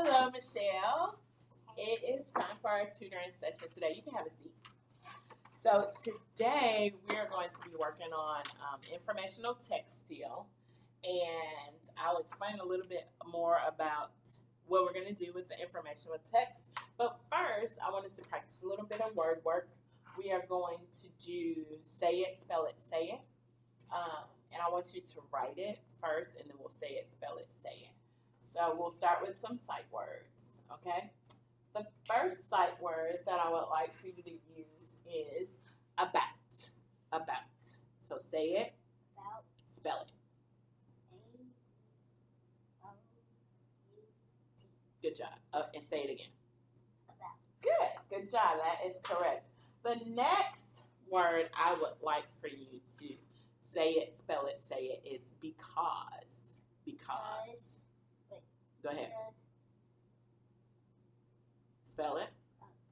Hello, Michelle. It is time for our tutoring session today. You can have a seat. So today we are going to be working on informational textile, and I'll explain a little bit more about what we're going to do with the informational text. But first, I want us to practice a little bit of word work. We are going to do say it, spell it, say it. And I want you to write it first, and then we'll say it, spell it, say it. So we'll start with some sight words, okay? The first sight word that I would like for you to use is about. About. So say it. About. Spell it. A-O-U-T. Good job. And say it again. About. Good. Good job. That is correct. The next word I would like for you to say it, spell it, say it is because. Because. Wait. Go ahead. Spell it.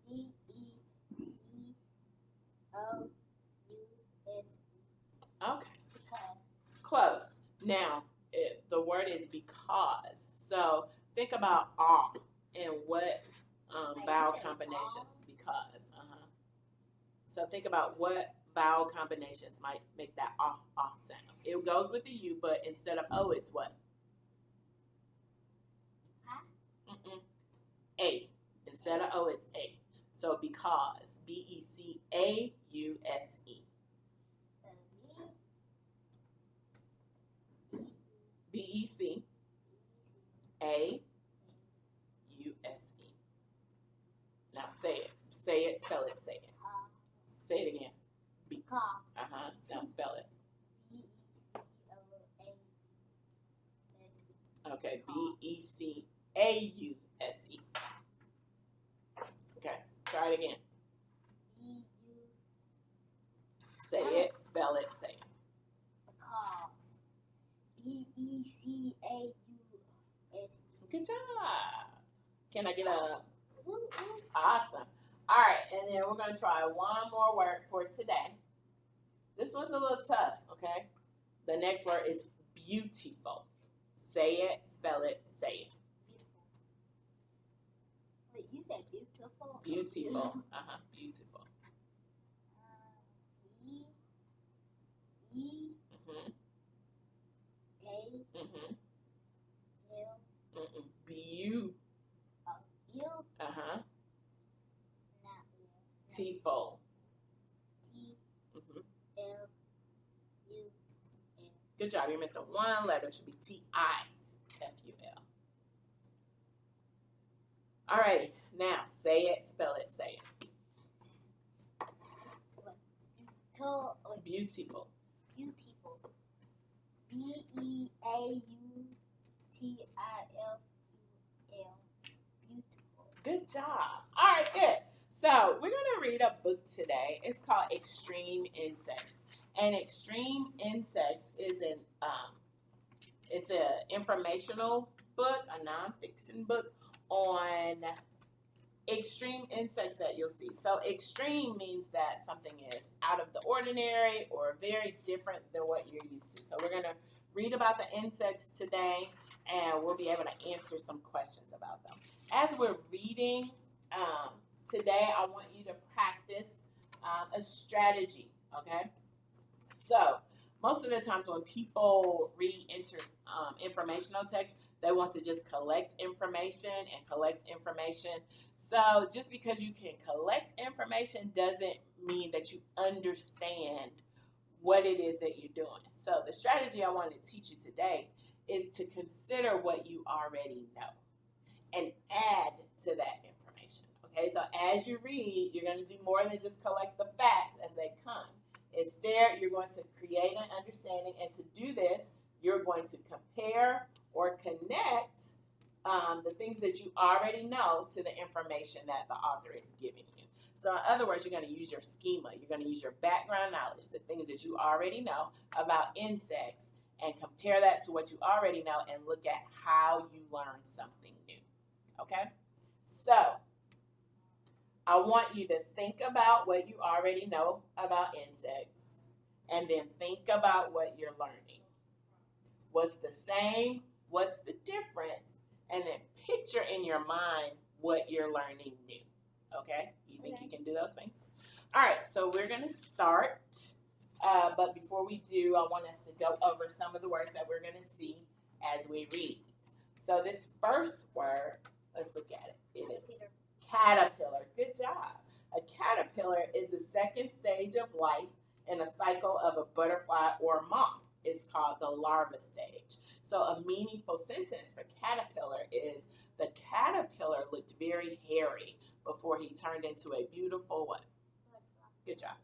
B-E-C-O-U-S. Okay. Because. Close. Now, the word is because. So think about ah and what vowel combinations. Because. So think about what vowel combinations might make that ah sound. It goes with the U, but instead of O, it's what? A. Instead of O, it's A. So because. B-E-C-A-U-S-E. B-E-C-A-U-S-E. Now say it. Say it, spell it, say it. Say it again. Because. Now spell it. B-E-C-O-A-S-E. Okay. B-E-C-A-U-S-E. Okay. Try it again. B-U. Say it, spell it, say it. Because. B-E-C-A-U-S-E. Good job. Can I get a Woo-woo. awesome? All right, and then we're going to try one more word for today. This one's a little tough, okay? The next word is beautiful. Say it, spell it, say it. Beautiful. Wait, you said beautiful? Beautiful. Beautiful. B-E-A-L. Beautiful. You. T-fold. T-L-U-L. Good job. You're missing one letter. It should be T-I-F-U-L. All right. Now, say it, spell it, say it. Beautiful. Beautiful. B-E-A-U-T-I-F-U-L. Beautiful. Good job. All right, good. So we're going to read a book today. It's called Extreme Insects. And Extreme Insects is it's an informational book, a nonfiction book on extreme insects that you'll see. So extreme means that something is out of the ordinary or very different than what you're used to. So we're going to read about the insects today, and we'll be able to answer some questions about them. As we're reading today, I want you to practice a strategy, okay? So most of the times when people read informational text, they want to just collect information and collect information. So just because you can collect information doesn't mean that you understand what it is that you're doing. So the strategy I want to teach you today is to consider what you already know and add to that information. Okay, so as you read, you're going to do more than just collect the facts as they come. Instead, you're going to create an understanding, and to do this, you're going to compare or connect the things that you already know to the information that the author is giving you. So in other words, you're going to use your schema. You're going to use your background knowledge, the things that you already know about insects, and compare that to what you already know and look at how you learn something new. Okay? So I want you to think about what you already know about insects, and then think about what you're learning. What's the same? What's the difference? and then picture in your mind what you're learning new. Okay? You think Okay. you can do those things? All right, so we're going to start. But before we do, I want us to go over some of the words that we're going to see as we read. So this first word, let's look at it. It is caterpillar. Good job. A caterpillar is the second stage of life in a cycle of a butterfly or moth. It's called the larva stage. So a meaningful sentence for caterpillar is the caterpillar looked very hairy before he turned into a beautiful what? Good job.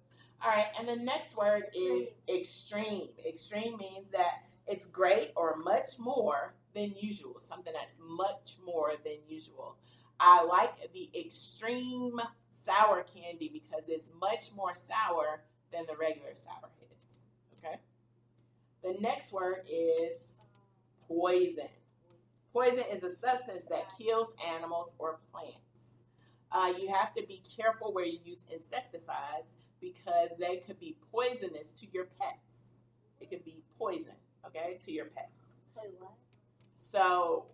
All right, and the next word is extreme. Extreme means that it's great or much more than usual, something that's much more than usual. I like the extreme sour candy because it's much more sour than the regular sour heads. Okay? The next word is poison. Poison is a substance that kills animals or plants. You have to be careful where you use insecticides because they could be poisonous to your pets. It could be poison, okay, to your pets. Wait, what? So,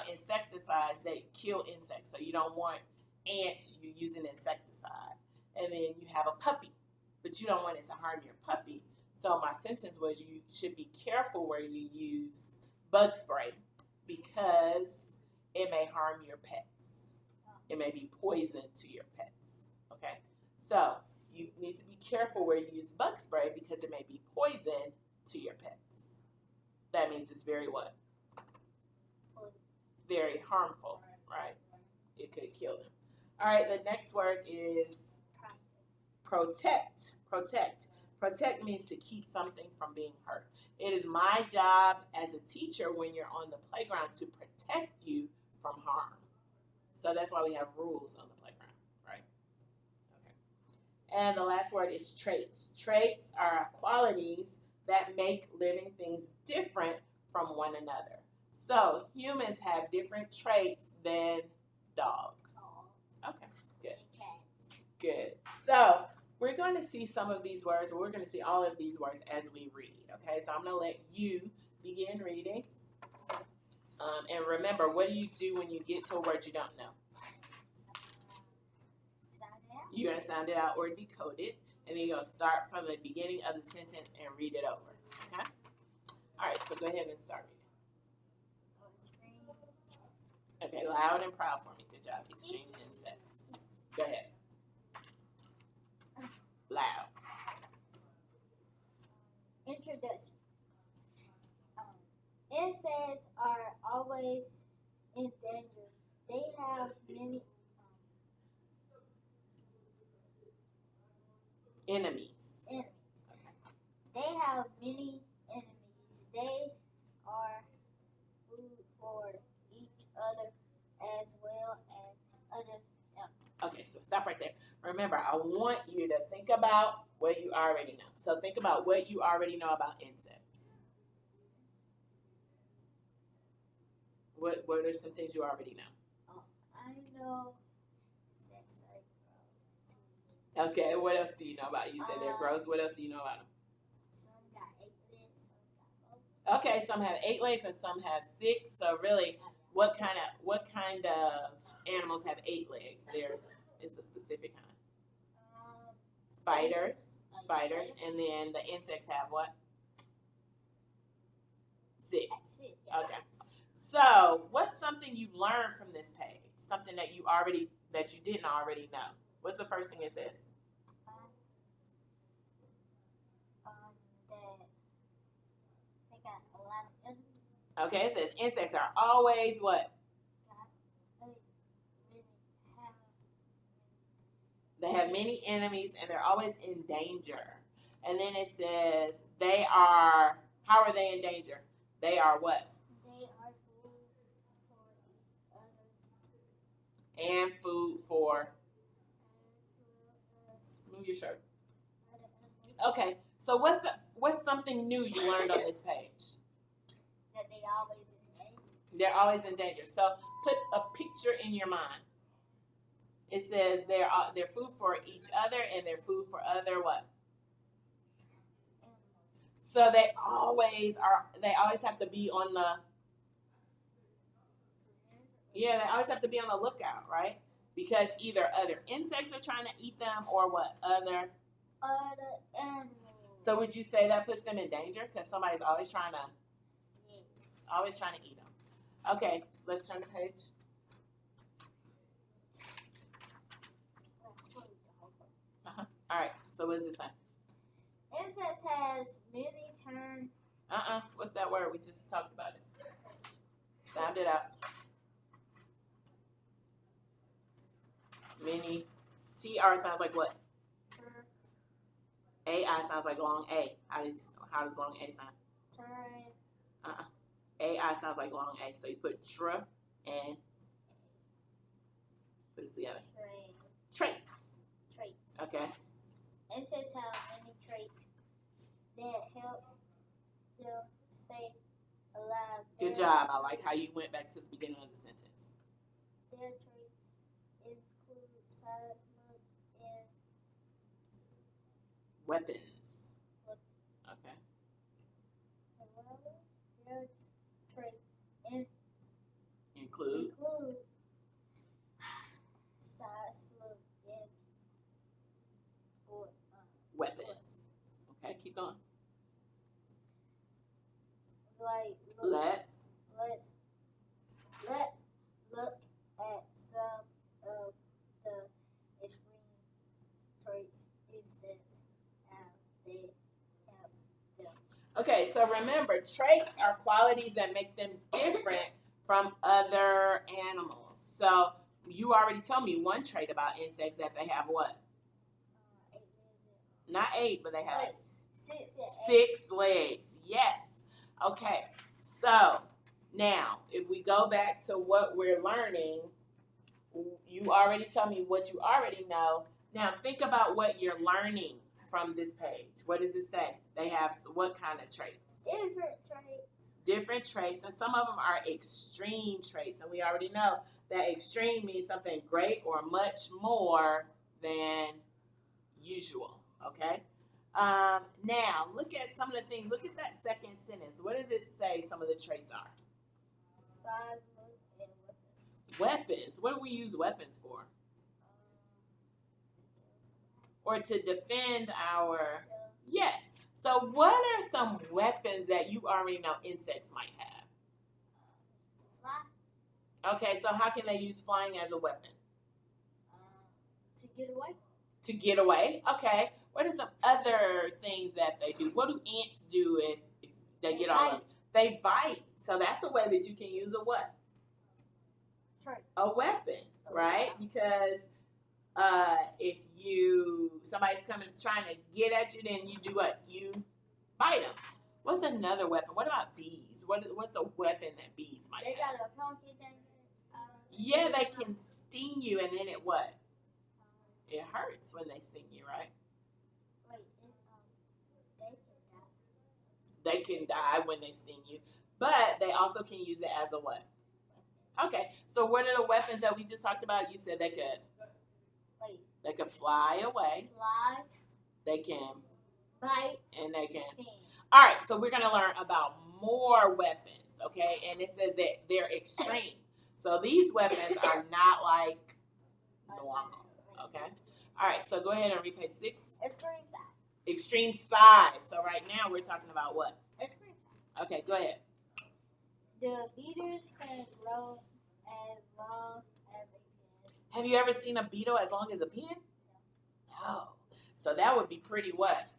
insecticides, they kill insects. So you don't want ants, you use an insecticide. And then you have a puppy, but you don't want it to harm your puppy. So my sentence was you should be careful where you use bug spray because it may harm your pets. It may be poison to your pets, okay? So you need to be careful where you use bug spray because it may be poison to your pets. That means it's very what? Very harmful, right? It could kill them. All right, the next word is protect. Protect. Protect means to keep something from being hurt. It is my job as a teacher when you're on the playground to protect you from harm. So that's why we have rules on the playground, right? Okay. And the last word is traits. Traits are qualities that make living things different from one another. So humans have different traits than dogs. Okay, good. Good. So we're going to see some of these words, or we're going to see all of these words as we read, okay? So I'm going to let you begin reading. And remember, what do you do when you get to a word you don't know? You're going to sound it out or decode it, and then you're going to start from the beginning of the sentence and read it over, okay? All right, so go ahead and start reading. Okay, loud and proud for me. Good job. Extreme insects. Go ahead. Loud. Introduction. Insects are always in danger. They have many Enemies. enemies. They have many enemies. They are food for each other as well as other animals. Okay, so stop right there. Remember, I want you to think about what you already know. So think about what you already know about insects. What are some things you already know? I know insects are gross. Okay, what else do you know about it? You said they're gross. What else do you know about them? Some got 8 legs, some got 4. Okay, some have 8 legs and some have 6. So really, what kind of animals have 8 legs? It's a specific kind. Spiders, and then the insects have what? 6. Okay. So, what's something you learned from this page? Something that you didn't already know. What's the first thing it says? That they got a lot of enemies. Okay, it says insects are always what? They have many enemies and they're always in danger. And then it says how are they in danger? They are what? They are food for other. And food for. Move your shirt. Okay, so what's something new you learned on this page? That they always in danger. They're always in danger. So put a picture in your mind. It says they're food for each other and they're food for other what? So they always have to be on the Yeah, they always have to be on the lookout, right? Because either other insects are trying to eat them or what? Other animals. So would you say that puts them in danger? Because somebody's always trying to eat them. Okay, let's turn the page. All right, so what does it say? Insects has many turn. What's that word? We just talked about it. Sound it out. Many. TR sounds like what? AI sounds like long A. How does long A sound? Turn. AI sounds like long A. So you put tr and put it together. Traits. Okay. Insects have many traits that help them stay alive. Good job. I like how you went back to the beginning of the sentence. Their traits include size, look, and weapons. Okay. However, their traits Include size, look, and weapons. Okay, keep going. Let's look at some of the extreme traits insects have. They have them. Okay, so remember, traits are qualities that make them different from other animals. So you already told me one trait about insects that they have what? Not 8, but they have 6 legs. Yes. Okay. So now, if we go back to what we're learning, you already told me what you already know. Now think about what you're learning from this page. What does it say? They have what kind of traits? Different traits, and some of them are extreme traits. And we already know that extreme means something great or much more than usual. Okay? Now, look at some of the things. Look at that second sentence. What does it say some of the traits are? Size, look, and Weapons. What do we use weapons for? Or to defend our... Yes. So what are some weapons that you already know insects might have? Fly. Okay, so how can they use flying as a weapon? To get away. To get away? Okay. What are some other things that they do? What do ants do if they get all of? They bite. So that's a way that you can use a what? A weapon, right? Because if somebody's coming trying to get at you, then you do what? You bite them. What's another weapon? What about bees? What's a weapon that bees might have? They got a funky thing. Yeah, they can sting you, and then it what? It hurts when they sting you, right? Wait, they can die when they sting you, but they also can use it as a what? Okay, so what are the weapons that we just talked about? You said they could. They could fly away. Fly. They can bite. And they can. Sting. All right, so we're gonna learn about more weapons, okay? And it says that they're extreme. So these weapons are not like normal, okay? All right, so go ahead and read page 6. Extreme size. Extreme size. So right now we're talking about what? Extreme size. Okay, go ahead. The beetles can grow as long as they can. Have you ever seen a beetle as long as a pin? No. So that would be pretty what?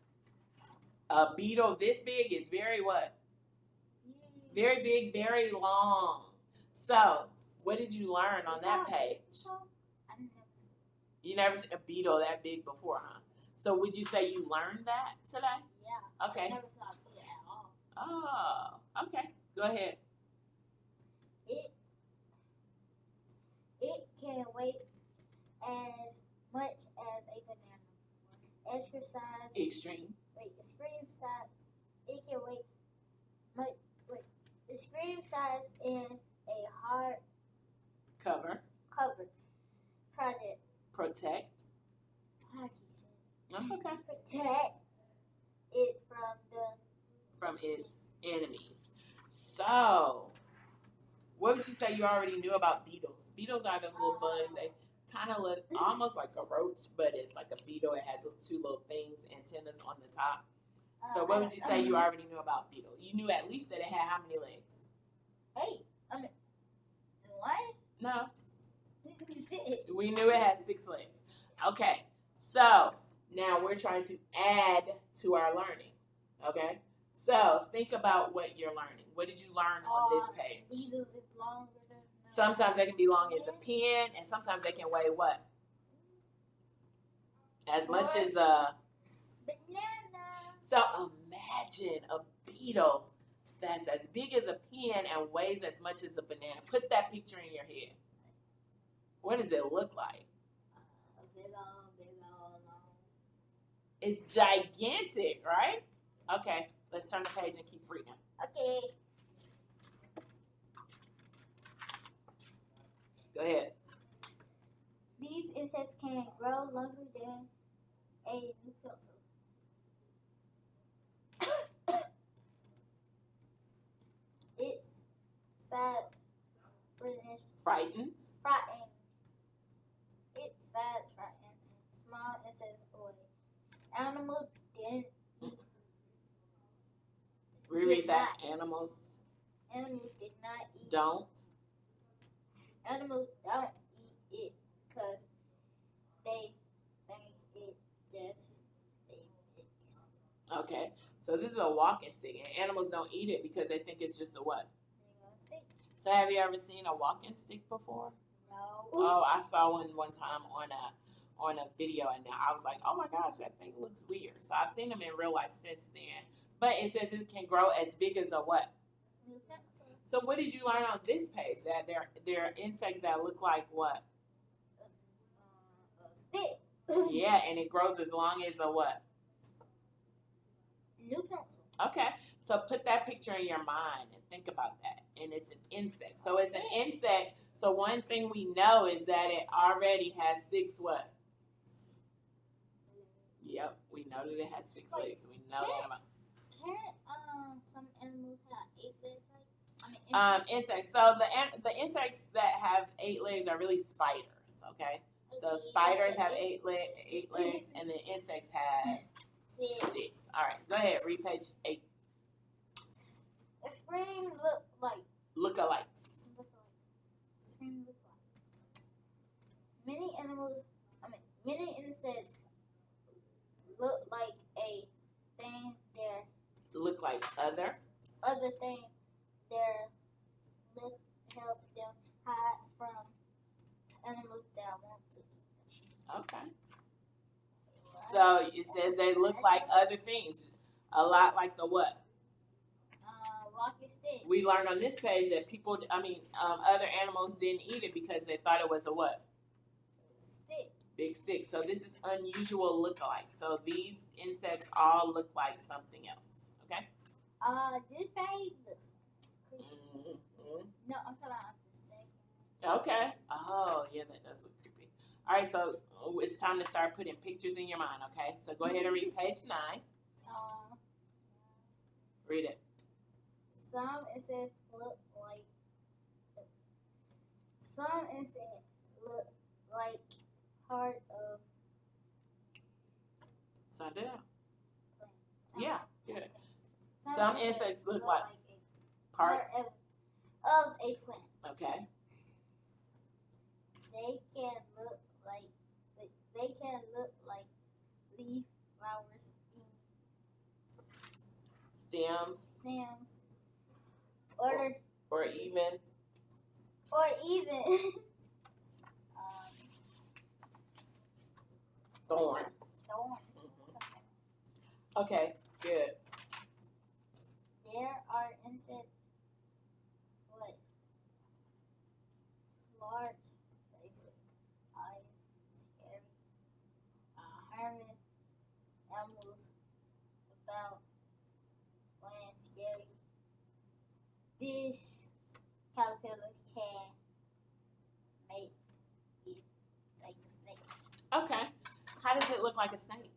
A beetle this big is very what? Very big, very long. So what did you learn on that page? You never seen a beetle that big before, huh? So would you say you learned that today? Yeah. Okay. I never saw a beetle at all. Oh, okay. Go ahead. It can weigh as much as a banana. Extreme Extreme size. It can weigh extreme size in a hard cover. Project. Protect. That's okay. Protect it from its enemies. So What would you say you already knew about beetles? Beetles are those little bugs. They kind of look almost like a roach, but it's like a beetle. It has two little things, antennas on the top. So what would you say you already knew about beetle? You knew at least that it had how many legs? 8. I mean, what? No. 6. We knew it had 6 legs. Okay. So now we're trying to add to our learning. Okay. So think about what you're learning. What did you learn on this page? Beetles is longer than. Sometimes they can be long as a pen, and sometimes they can weigh what? As much as a. Banana. So imagine a beetle that's as big as a pen and weighs as much as a banana. Put that picture in your head. What does it look like? Big old, long. It's gigantic, right? Okay, let's turn the page and keep reading. Okay. Go ahead. These insects can grow longer than a new pencil. Its size Frightens. frightened. Its size frightened. Small insects or animals didn't eat. Reread that. Animals Animals did not eat. don't. Animals don't eat it because they think it just they Okay, so this is a walking stick, and animals don't eat it because they think it's just a what? stick. So have you ever seen a walking stick before? No. Oh, I saw one time on a video, and I was like, oh my gosh, that thing looks weird. So I've seen them in real life since then. But it says it can grow as big as a what? So what did you learn on this page? That they're insects that look like what? Stick. Yeah, and it grows as long as a what? New pencil. Okay, so put that picture in your mind and think about that. And it's an insect. So it's an insect. So one thing we know is that it already has 6 what? Yep, we know that it has 6 legs. We know that about. Can some animals have 8 legs? Insects. So the insects that have 8 legs are really spiders. Okay, so spiders have 8 legs, and the insects have 6. All right, go ahead. Read page 8. A screen look like. Lookalikes. Screen look like. Many insects look like a thing. Their Look like other. other thing. Their lip help them hide from animals that want to eat them. Okay. So it says they look like other things. A lot like the what? Rocky stick. We learned on this page that other animals didn't eat it because they thought it was a what? Stick. Big stick. So this is unusual lookalike. So these insects all look like something else. Okay? This page looks creepy. Mm-hmm. No, I'm talking about the second. Okay. Oh, yeah, that does look creepy. All right, so it's time to start putting pictures in your mind, okay? So go ahead and read page 9. Read it. Some insects look like part of. Sound it out. Yeah, good. Some insects look like parts. Of a plant. Okay. They can look like leaf, flowers, Stems. stems, Or even. Thorns. thorns. Okay, good. There are insects with large faces, eyes, scary, hermit animals about when scary. This caterpillar can make it like a snake. Okay. How does it look like a snake?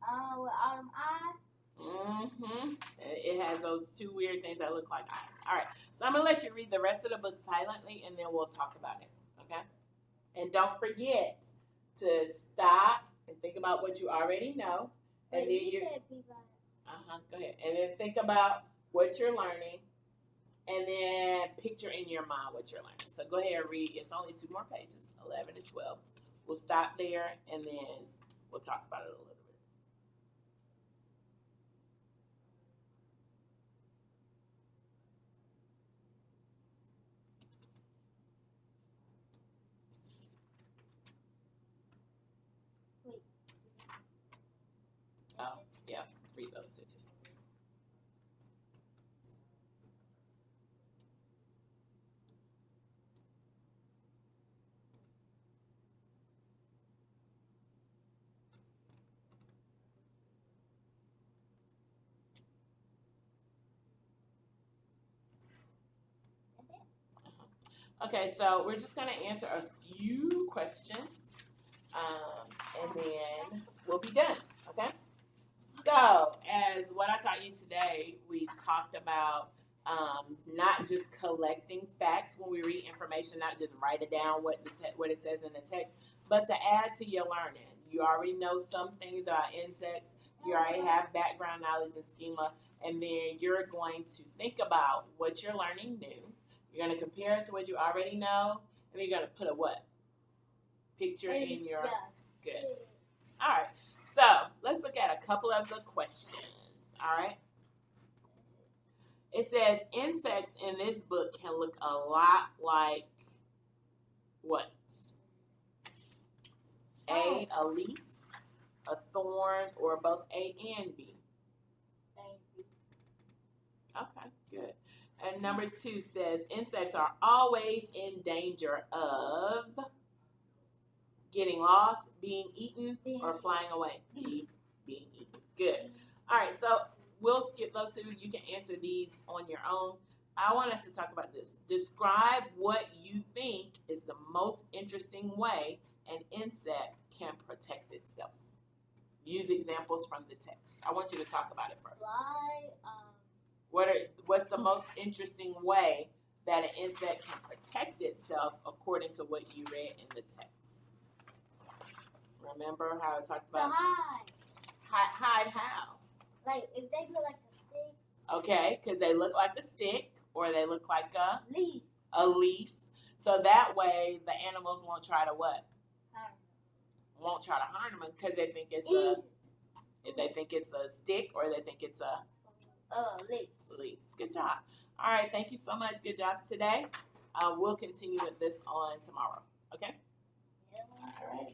With all them eyes, Mm-hmm. It has those two weird things that look like eyes. All right. So I'm going to let you read the rest of the book silently, and then we'll talk about it. Okay? And don't forget to stop and think about what you already know. And Wait, then you you said be like, go ahead. And then think about what you're learning. And then picture in your mind what you're learning. So go ahead and read. It's only 2 more pages, 11 and 12. We'll stop there, and then we'll talk about it a little bit. wait. Oh, yeah. Read those two, too. Okay, so we're just going to answer a few questions, and then we'll be done, okay? So, as what I taught you today, we talked about not just collecting facts when we read information, not just write it down what what it says in the text, but to add to your learning. You already know some things about insects. You already have background knowledge and schema, and then you're going to think about what you're learning new. You're going to compare it to what you already know, and then you're going to put a what? Picture in your... Good. All right. So let's look at a couple of the questions. All right. It says insects in this book can look a lot like what? A leaf, a thorn, or both A and B. Okay, good. And number 2 says insects are always in danger of getting lost, being eaten, or flying away. Being eaten. Good. All right, so we'll skip those 2. You can answer these on your own. I want us to talk about this. Describe what you think is the most interesting way an insect can protect itself. Use examples from the text. I want you to talk about it first. What's the most interesting way that an insect can protect itself according to what you read in the text? Remember how I talked about? To hide. Hide how? Like if they look like a stick. Okay, because they look like a stick or they look like a leaf. A leaf. So that way the animals won't try to what? Won't try to harm them because they think it's a stick or they think it's a leaf. Good job. All right, thank you so much. Good job today. We'll continue with this on tomorrow. Okay? All right.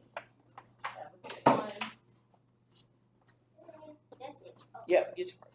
Have a good one. That's it. Yep, get your first.